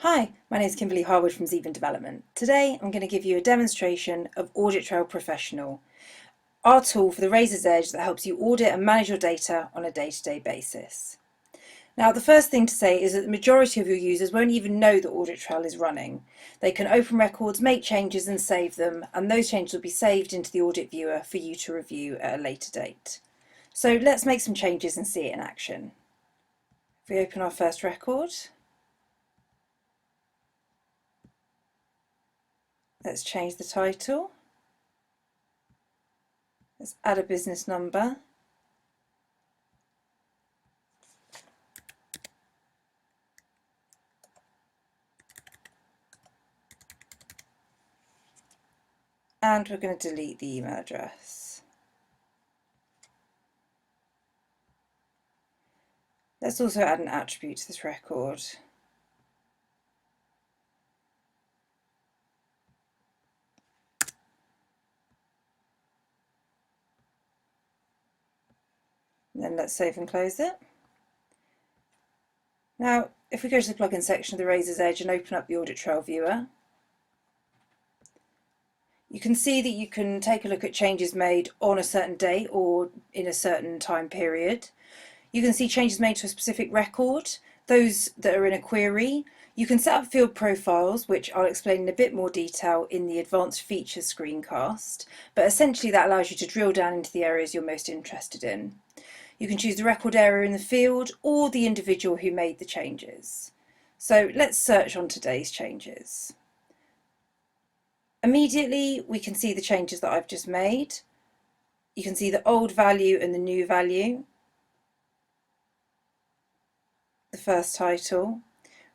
Hi, my name is Kimberly Harwood from Zeven Development. Today I'm going to give you a demonstration of Audit Trail Professional, our tool for the razor's edge that helps you audit and manage your data on a day-to-day basis. Now, the first thing to say is that the majority of your users won't even know that Audit Trail is running. They can open records, make changes and save them, and those changes will be saved into the audit viewer for you to review at a later date. So let's make some changes and see it in action. If we open our first record, let's change the title. Let's add a business number. And we're going to delete the email address. Let's also add an attribute to this record. And then let's save and close it. Now, if we go to the plugin section of the Razor's Edge and open up the Audit Trail viewer, you can see that you can take a look at changes made on a certain date or in a certain time period. You can see changes made to a specific record, those that are in a query. You can set up field profiles, which I'll explain in a bit more detail in the advanced features screencast, but essentially that allows you to drill down into the areas you're most interested in. You can choose the record area in the field or the individual who made the changes. So let's search on today's changes. Immediately we can see the changes that I've just made. You can see the old value and the new value. The first title.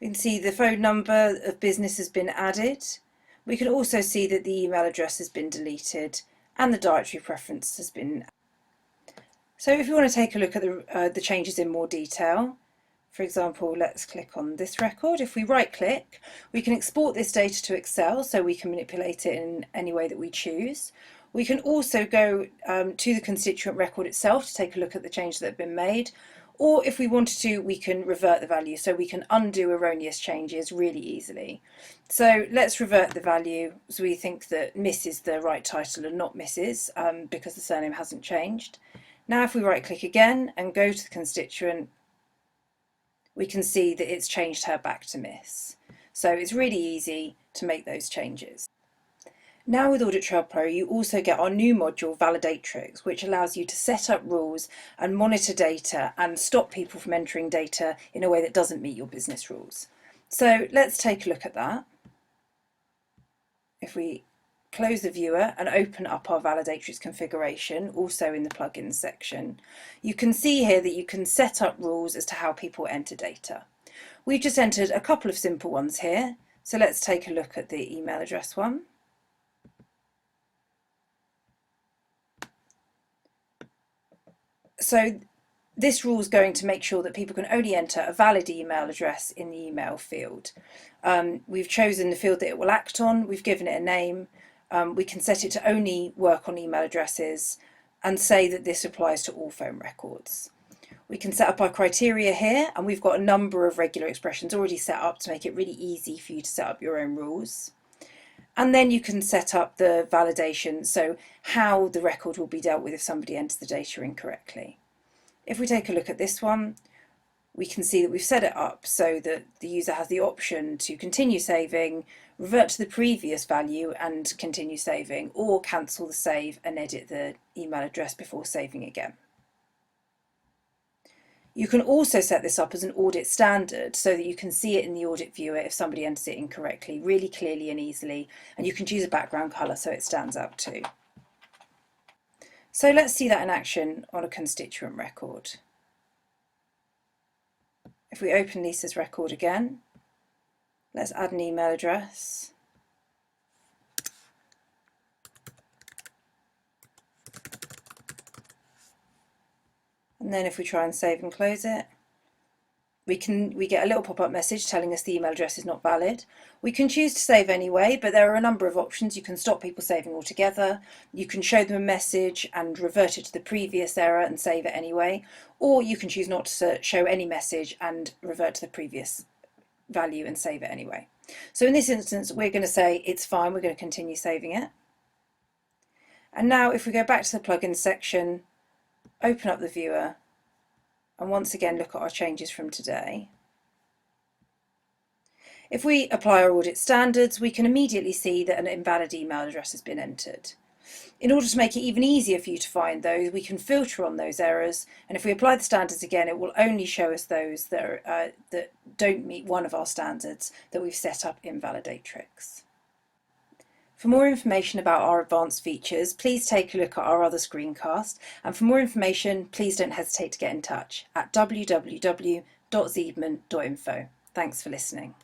We can see the phone number of business has been added. We can also see that the email address has been deleted and the dietary preference has been added. So if you want to take a look at the changes in more detail, for example, let's click on this record. If we right click, we can export this data to Excel so we can manipulate it in any way that we choose. We can also go to the constituent record itself to take a look at the changes that have been made, or if we wanted to, we can revert the value, so we can undo erroneous changes really easily. So let's revert the value, so we think that Miss is the right title and not Mrs. Because the surname hasn't changed. Now if we right click again and go to the constituent, we can see that it's changed her back to Miss. So it's really easy to make those changes. Now with Audit Trail Pro, you also get our new module, Validatrix, which allows you to set up rules and monitor data and stop people from entering data in a way that doesn't meet your business rules. So let's take a look at that. If we close the viewer and open up our Validatrix configuration, also in the plugins section, you can see here that you can set up rules as to how people enter data. We've just entered a couple of simple ones here, so let's take a look at the email address one. So this rule is going to make sure that people can only enter a valid email address in the email field. We've chosen the field that it will act on, we've given it a name. We can set it to only work on email addresses and say that this applies to all phone records. We can set up our criteria here, and we've got a number of regular expressions already set up to make it really easy for you to set up your own rules. And then you can set up the validation, so how the record will be dealt with if somebody enters the data incorrectly. If we take a look at this one, we can see that we've set it up so that the user has the option to continue saving, revert to the previous value and continue saving, or cancel the save and edit the email address before saving again. You can also set this up as an audit standard so that you can see it in the audit viewer if somebody enters it incorrectly, really clearly and easily, and you can choose a background colour so it stands out too. So let's see that in action on a constituent record. If we open Lisa's record again, let's add an email address. And then if we try and save and close it, we get a little pop-up message telling us the email address is not valid. We can choose to save anyway, but there are a number of options. You can stop people saving altogether, you can show them a message and revert it to the previous error and save it anyway, or you can choose not to show any message and revert to the previous value and save it anyway. So in this instance, we're going to say it's fine, we're going to continue saving it. And now if we go back to the plugins section, open up the viewer, and once again look at our changes from today. If we apply our audit standards, we can immediately see that an invalid email address has been entered. In order to make it even easier for you to find those, we can filter on those errors, and if we apply the standards again, it will only show us those that don't meet one of our standards that we've set up in Validatrix. For more information about our advanced features, please take a look at our other screencast, and for more information, please don't hesitate to get in touch at www.zeidman.info. Thanks for listening.